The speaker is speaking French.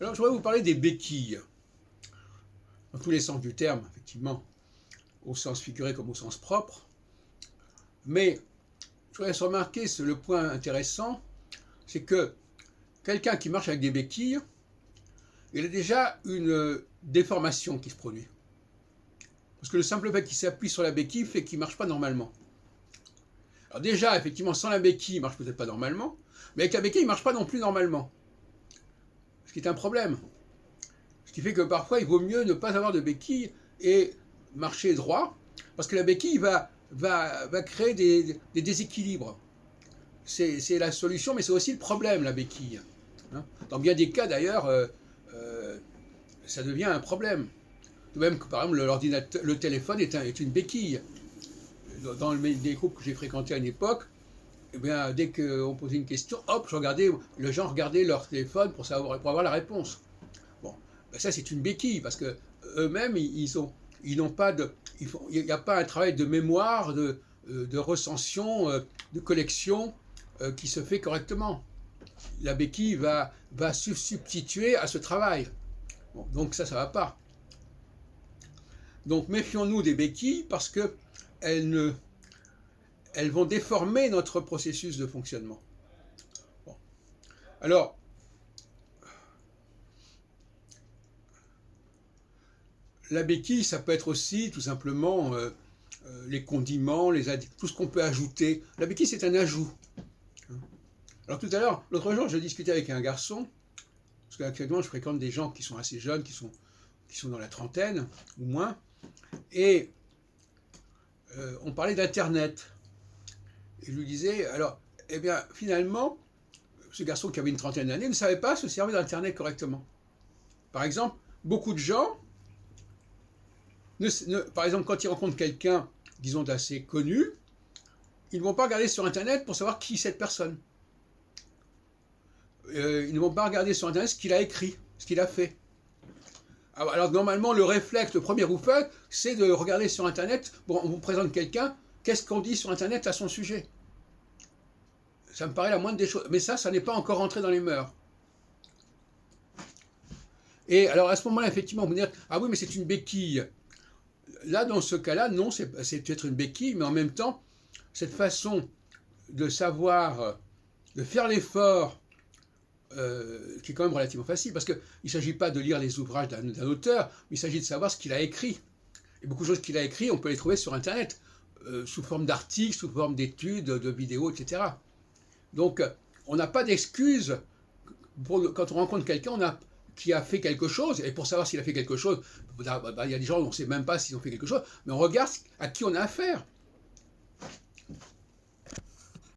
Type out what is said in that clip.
Alors, je voudrais vous parler des béquilles, dans tous les sens du terme, effectivement, au sens figuré comme au sens propre. Mais je voudrais remarquer le point intéressant, c'est que quelqu'un qui marche avec des béquilles, il a déjà une déformation qui se produit. Parce que le simple fait qu'il s'appuie sur la béquille fait qu'il ne marche pas normalement. Alors déjà, effectivement, sans la béquille, il ne marche peut-être pas normalement, mais avec la béquille, il ne marche pas non plus normalement. Ce qui est un problème. Ce qui fait que parfois, il vaut mieux ne pas avoir de béquille et marcher droit, parce que la béquille va créer des déséquilibres. C'est la solution, mais c'est aussi le problème, la béquille. Dans bien des cas, d'ailleurs, ça devient un problème. De même que, par exemple, le téléphone est une béquille. Dans les groupes que j'ai fréquentés à une époque, eh bien, dès qu'on posait une question, hop, les gens regardaient leur téléphone pour avoir la réponse. Bon, ben ça c'est une béquille parce que eux-mêmes ils n'ont pas il n'y a pas un travail de mémoire, de recension, de collection qui se fait correctement. La béquille va se substituer à ce travail. Bon, donc ça va pas. Donc méfions-nous des béquilles parce que elles vont déformer notre processus de fonctionnement. Bon. Alors, la béquille, ça peut être aussi tout simplement les condiments, tout ce qu'on peut ajouter. La béquille, c'est un ajout. Alors tout à l'heure, l'autre jour, je discutais avec un garçon, parce qu'actuellement, je fréquente des gens qui sont assez jeunes, qui sont dans la trentaine ou moins, et on parlait d'Internet. Et je lui disais, alors, eh bien, finalement, ce garçon qui avait une trentaine d'années ne savait pas se servir d'Internet correctement. Par exemple, beaucoup de gens, par exemple, quand ils rencontrent quelqu'un, disons, d'assez connu, ils ne vont pas regarder sur Internet pour savoir qui est cette personne. Ils ne vont pas regarder sur Internet ce qu'il a écrit, ce qu'il a fait. Alors, normalement, le réflexe, le premier réflexe, c'est de regarder sur Internet, bon, on vous présente quelqu'un, qu'est-ce qu'on dit sur Internet à son sujet? Ça me paraît la moindre des choses. Mais ça n'est pas encore entré dans les mœurs. Et alors, à ce moment-là, effectivement, vous dire, ah oui, mais c'est une béquille. Là, dans ce cas-là, non, c'est peut-être une béquille, mais en même temps, cette façon de savoir, de faire l'effort, qui est quand même relativement facile, parce qu'il ne s'agit pas de lire les ouvrages d'un auteur, mais il s'agit de savoir ce qu'il a écrit. Et beaucoup de choses qu'il a écrites, on peut les trouver sur Internet, sous forme d'articles, sous forme d'études, de vidéos, etc. Donc, on n'a pas d'excuse quand on rencontre quelqu'un qui a fait quelque chose, et pour savoir s'il a fait quelque chose, il y a des gens où on ne sait même pas s'ils ont fait quelque chose, mais on regarde à qui on a affaire.